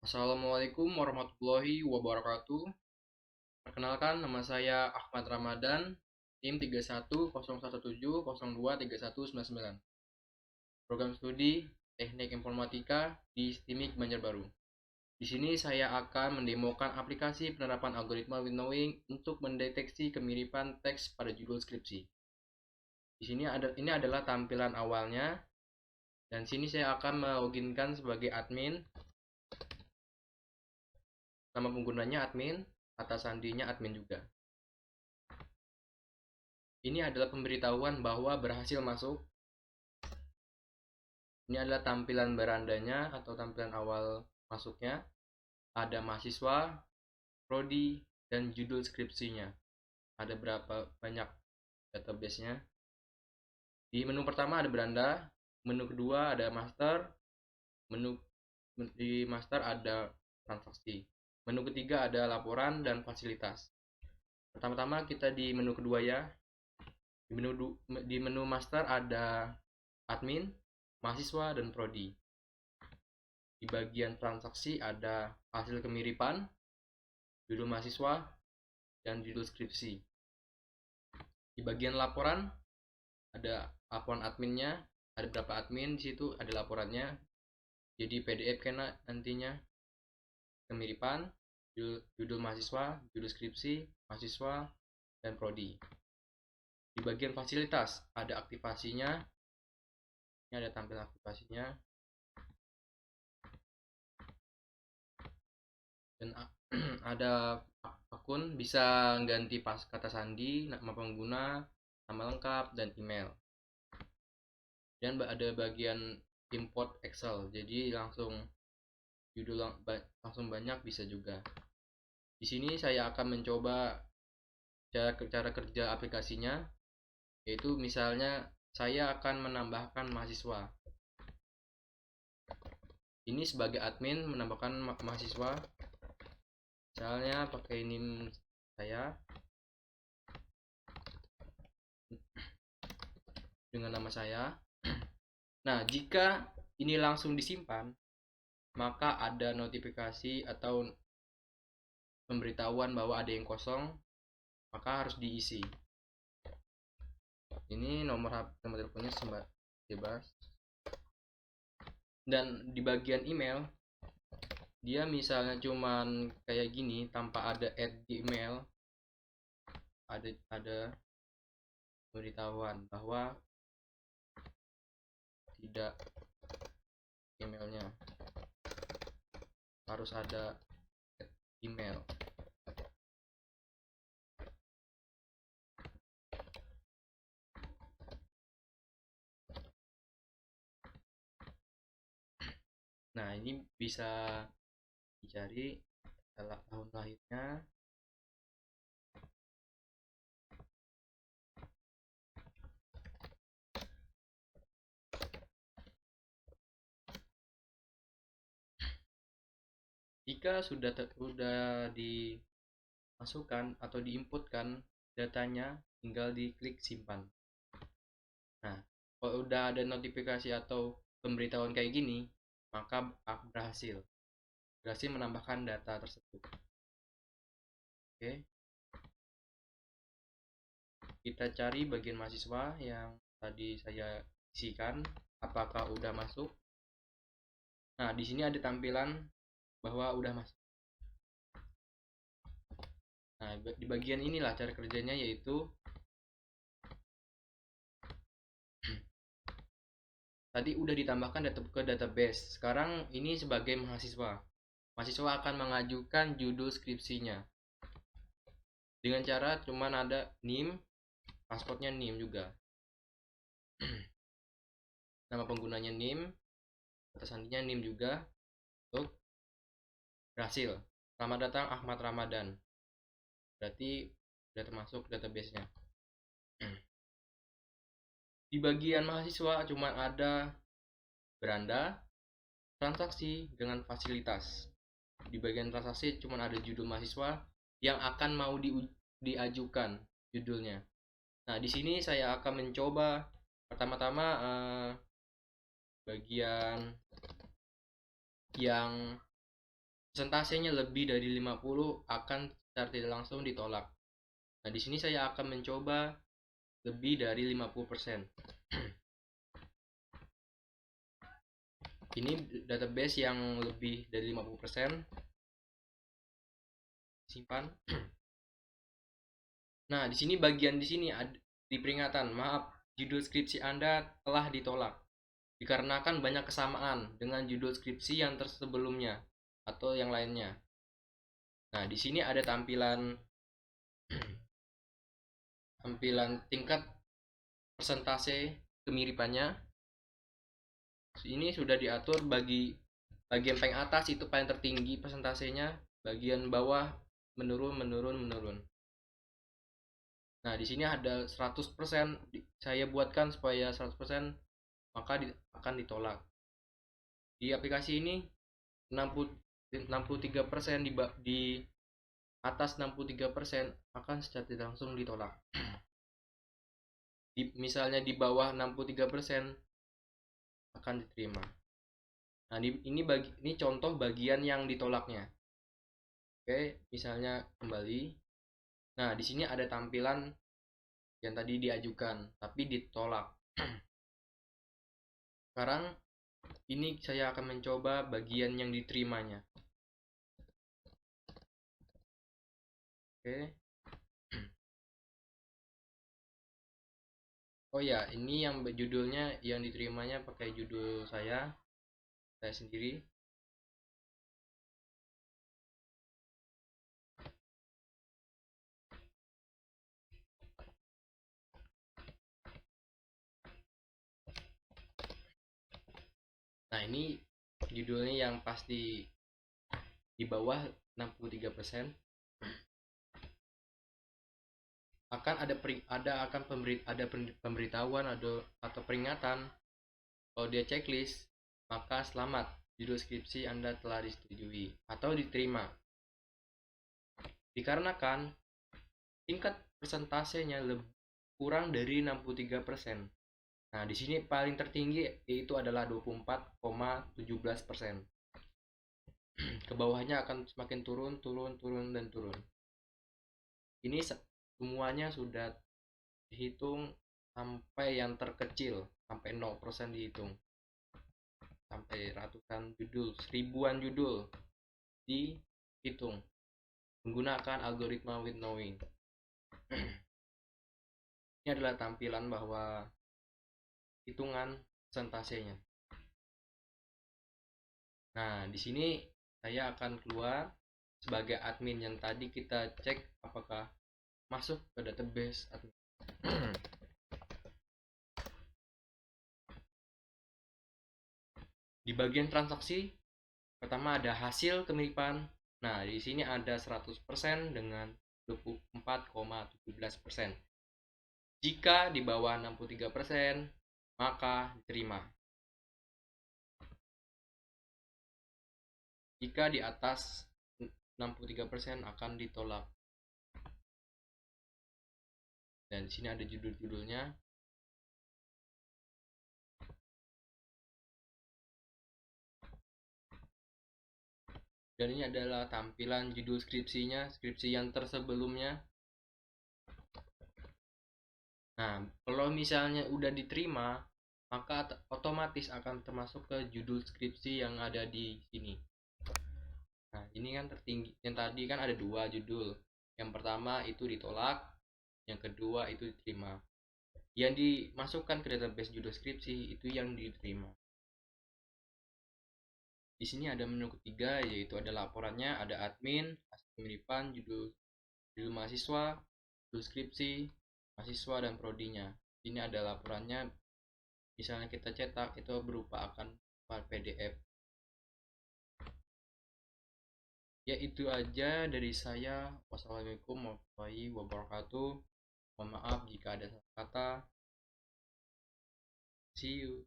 Assalamualaikum warahmatullahi wabarakatuh. Perkenalkan, nama saya Ahmad Ramadan, tim 310170023199. Program studi Teknik Informatika di STIMIK Banjarbaru. Di sini saya akan mendemokan aplikasi penerapan algoritma winnowing untuk mendeteksi kemiripan teks pada judul skripsi. Ini adalah tampilan awalnya, dan sini saya akan meloginkan sebagai admin. Nama penggunanya admin, kata sandinya admin juga. Ini adalah pemberitahuan bahwa berhasil masuk. Ini adalah tampilan berandanya atau tampilan awal masuknya. Ada mahasiswa, prodi, dan judul skripsinya. Ada berapa banyak database-nya. Di menu pertama ada beranda, menu kedua ada master, menu di master ada transaksi. Menu ketiga ada laporan dan fasilitas. Pertama-tama kita di menu kedua ya. Di menu master ada admin, mahasiswa, dan prodi. Di bagian transaksi ada hasil kemiripan, judul mahasiswa, dan judul skripsi. Di bagian laporan ada laporan adminnya, ada berapa admin di situ, ada laporannya. Jadi PDF kena nantinya kemiripan, judul mahasiswa, judul skripsi, mahasiswa, dan prodi. Di bagian fasilitas ada aktivasinya. Ini ada tampilan aktivasinya. Dan ada akun bisa ganti pas kata sandi, nama pengguna, nama lengkap, dan email. Dan ada bagian import Excel, jadi langsung judul langsung banyak bisa juga. Di sini saya akan mencoba cara kerja aplikasinya, yaitu misalnya saya akan menambahkan mahasiswa. Ini sebagai admin menambahkan mahasiswa, misalnya pakai nim saya dengan nama saya. Nah, jika ini langsung disimpan, maka ada notifikasi atau pemberitahuan bahwa ada yang kosong, maka harus diisi. Ini nomor teleponnya bebas. Dan di bagian email, dia misalnya cuman kayak gini tanpa ada add di email, ada pemberitahuan bahwa tidak emailnya, harus ada email. Nah, ini bisa dicari tahun lahirnya. Jika sudah dimasukkan atau diinputkan datanya, tinggal diklik simpan. Nah, kalau udah ada notifikasi atau pemberitahuan kayak gini, maka berhasil menambahkan data tersebut. Oke, kita cari bagian mahasiswa yang tadi saya isikan, apakah udah masuk. Nah, di sini ada tampilan bahwa udah masuk. Nah, di bagian inilah cara kerjanya, yaitu tadi udah ditambahkan data ke database. Sekarang ini sebagai mahasiswa. Mahasiswa akan mengajukan judul skripsinya. Dengan cara cuman ada NIM, pasportnya NIM juga. Nama penggunanya NIM, kata sandinya NIM juga. Untuk berhasil. Selamat datang Ahmad Ramadan. Berarti sudah termasuk database-nya. Di bagian mahasiswa cuma ada beranda, transaksi dengan fasilitas. Di bagian transaksi cuma ada judul mahasiswa yang akan mau diajukan judulnya. Nah, di sini saya akan mencoba pertama-tama bagian yang persentasenya lebih dari 50 akan secara tidak langsung ditolak. Nah, di sini saya akan mencoba lebih dari 50%. Ini database yang lebih dari 50%. Simpan. Nah, di sini bagian di sini ada di peringatan, maaf, judul skripsi Anda telah ditolak dikarenakan banyak kesamaan dengan judul skripsi yang tersebelumnya atau yang lainnya. Nah, di sini ada tampilan tingkat persentase kemiripannya. Ini sudah diatur bagi bagian paling atas itu paling tertinggi persentasenya, bagian bawah menurun. Nah, di sini ada 100%, saya buatkan supaya 100%, maka akan ditolak. Di aplikasi ini 63% di atas 63% akan secara tidak langsung ditolak. Misalnya di bawah 63% akan diterima. Nah, ini contoh bagian yang ditolaknya. Oke, misalnya kembali. Nah, di sini ada tampilan yang tadi diajukan tapi ditolak. Sekarang ini saya akan mencoba bagian yang diterimanya. Oke. Oh ya, ini yang judulnya yang diterimanya pakai judul saya sendiri. Nah, ini judulnya yang pasti di bawah 63%. Akan ada pemberitahuan atau peringatan kalau dia checklist, maka selamat, judul skripsi Anda telah disetujui atau diterima. Dikarenakan tingkat persentasenya kurang dari 63%. Nah, di sini paling tertinggi yaitu adalah 24,17%. Ke bawahnya akan semakin turun. Ini semuanya sudah dihitung sampai yang terkecil, sampai 0% dihitung. Sampai ratusan judul, ribuan judul dihitung menggunakan algoritma Winnowing. Ini adalah tampilan bahwa hitungan persentasenya. Nah, di sini saya akan keluar sebagai admin yang tadi kita cek apakah masuk ke database admin. Di bagian transaksi pertama ada hasil kemiripan. Nah, di sini ada 100% dengan 24,17%. Jika di bawah 63%, maka diterima. Jika di atas 63% akan ditolak. Dan di sini ada judul-judulnya. Dan ini adalah tampilan judul skripsinya, skripsi yang tersebelumnya. Nah, kalau misalnya udah diterima, maka otomatis akan termasuk ke judul skripsi yang ada di sini. Nah, ini kan tertinggi. Yang tadi kan ada 2 judul. Yang pertama itu ditolak, yang kedua itu diterima. Yang dimasukkan ke database judul skripsi itu yang diterima. Di sini ada menu ketiga, yaitu ada laporannya, ada admin, hasil kemiripan, judul mahasiswa, judul skripsi, mahasiswa dan prodinya. Ini ada laporannya. Misalnya kita cetak, itu berupa akan file PDF. Ya, itu aja dari saya. Wassalamualaikum warahmatullahi wabarakatuh. Mohon maaf jika ada salah kata. See you.